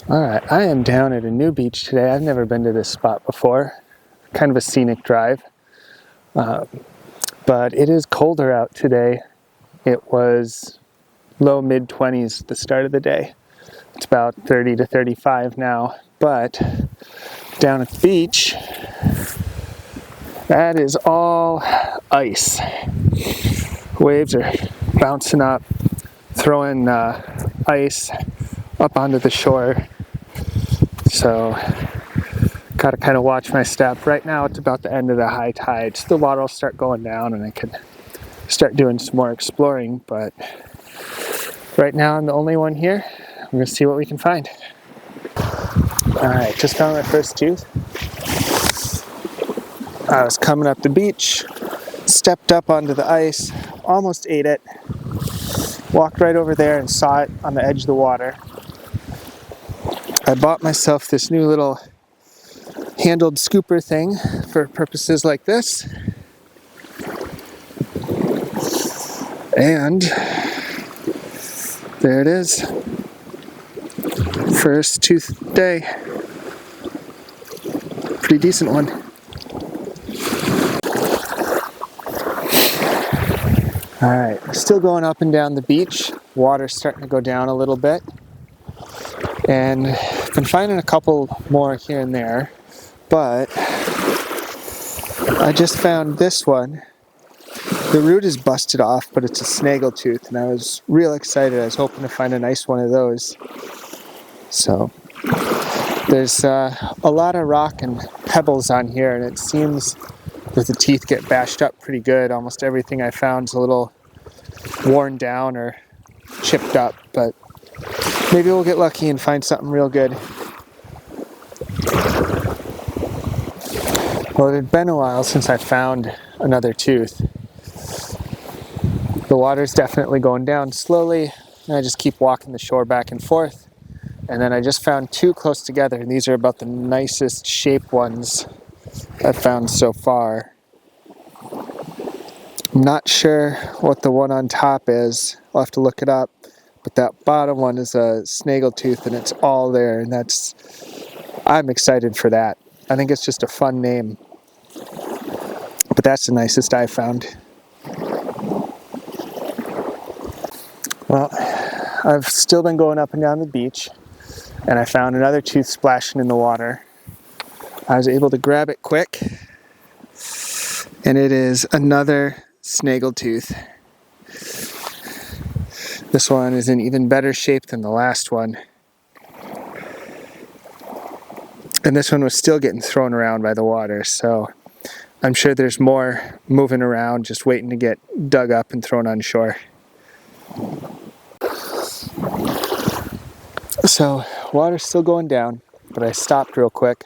Alright, I am down at a new beach today. I've never been to this spot before. Kind of a scenic drive. But it is colder out today. It was low mid-20s at the start of the day. It's about 30 to 35 now. But down at the beach, that is all ice. Waves are bouncing up, throwing ice up onto the shore. So, gotta kind of watch my step. Right now it's about the end of the high tide, so the water will start going down and I can start doing some more exploring, but right now I'm the only one here. I'm gonna see what we can find. Alright, just found my first tooth. I was coming up the beach, stepped up onto the ice, almost ate it, walked right over there and saw it on the edge of the water. I bought myself this new little handled scooper thing for purposes like this. And there it is. First tooth day. Pretty decent one. Alright, still going up and down the beach. Water's starting to go down a little bit. And I've been finding a couple more here and there, but I just found this one. The root is busted off, but it's a snaggletooth, and I was real excited. I was hoping to find a nice one of those. So there's a lot of rock and pebbles on here, and it seems that the teeth get bashed up pretty good. Almost everything I found is a little worn down or chipped up, but maybe we'll get lucky and find something real good. Well, it had been a while since I found another tooth. The water's definitely going down slowly, and I just keep walking the shore back and forth. And then I just found two close together, and these are about the nicest shaped ones I've found so far. I'm not sure what the one on top is. I'll have to look it up. But that bottom one is a snaggletooth, and it's all there, and I'm excited for that. I think it's just a fun name. But that's the nicest I found. Well, I've still been going up and down the beach, and I found another tooth splashing in the water. I was able to grab it quick, and it is another snaggletooth. This one is in even better shape than the last one. And this one was still getting thrown around by the water, so I'm sure there's more moving around, just waiting to get dug up and thrown on shore. So, water's still going down, but I stopped real quick.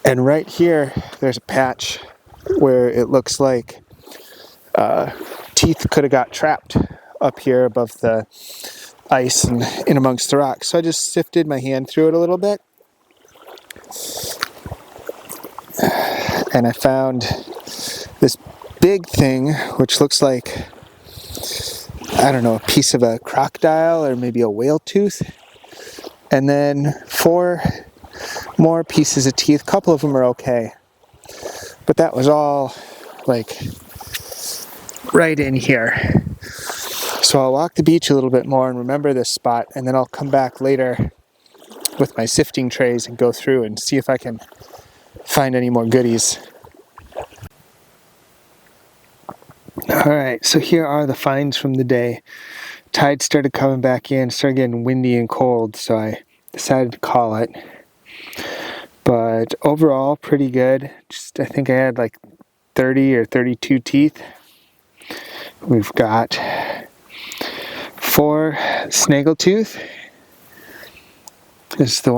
And right here, there's a patch where it looks like teeth could have got trapped up here above the ice and in amongst the rocks. So I just sifted my hand through it a little bit. And I found this big thing, which looks like, I don't know, a piece of a crocodile or maybe a whale tooth. And then 4 more pieces of teeth. A couple of them are okay. But that was all like right in here. So I'll walk the beach a little bit more and remember this spot, and then I'll come back later with my sifting trays and go through and see if I can find any more goodies. Alright, so here are the finds from the day. Tide started coming back in, started getting windy and cold, so I decided to call it. But overall, pretty good. I think I had like 30 or 32 teeth. We've got 4 snaggletooth. This is the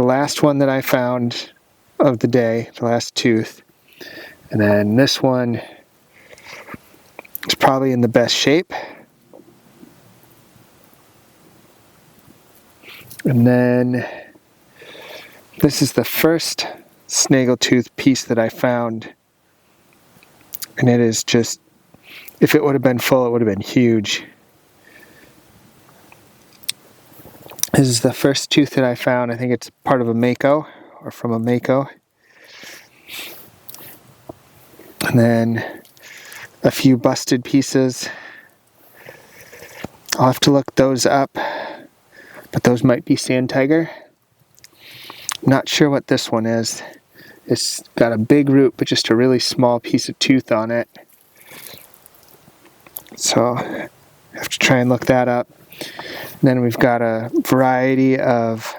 last one that I found of the day, the last tooth. And then this one is probably in the best shape. And then this is the first snaggletooth piece that I found. And it is just, if it would have been full, it would have been huge. This is the first tooth that I found. I think it's part of a mako, or from a mako. And then a few busted pieces. I'll have to look those up, but those might be sand tiger. Not sure what this one is. It's got a big root, but just a really small piece of tooth on it. So I have to try and look that up. And then we've got a variety of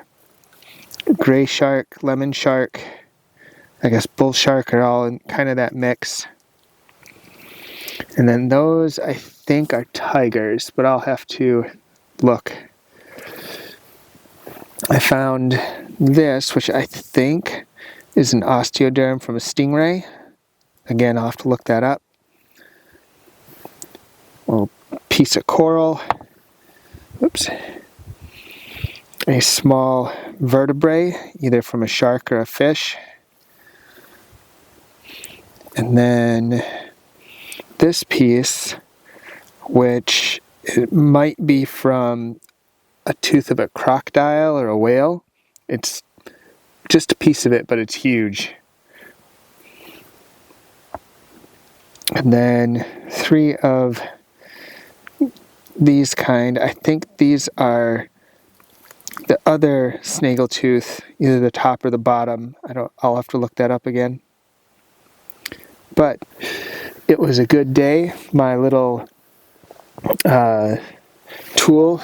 gray shark, lemon shark, I guess bull shark are all in kind of that mix. And then those I think are tigers, but I'll have to look. I found this, which I think is an osteoderm from a stingray. Again, I'll have to look that up. A little piece of coral. Oops. A small vertebrae, either from a shark or a fish. And then this piece, which it might be from a tooth of a crocodile or a whale. It's just a piece of it, but it's huge. And then 3 of these kind. I think these are the other snaggletooth, either the top or the bottom. I'll have to look that up again. But it was a good day. My little tool,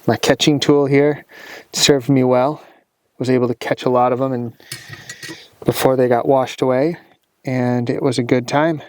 my catching tool here, served me well. Was able to catch a lot of them and before they got washed away, and it was a good time.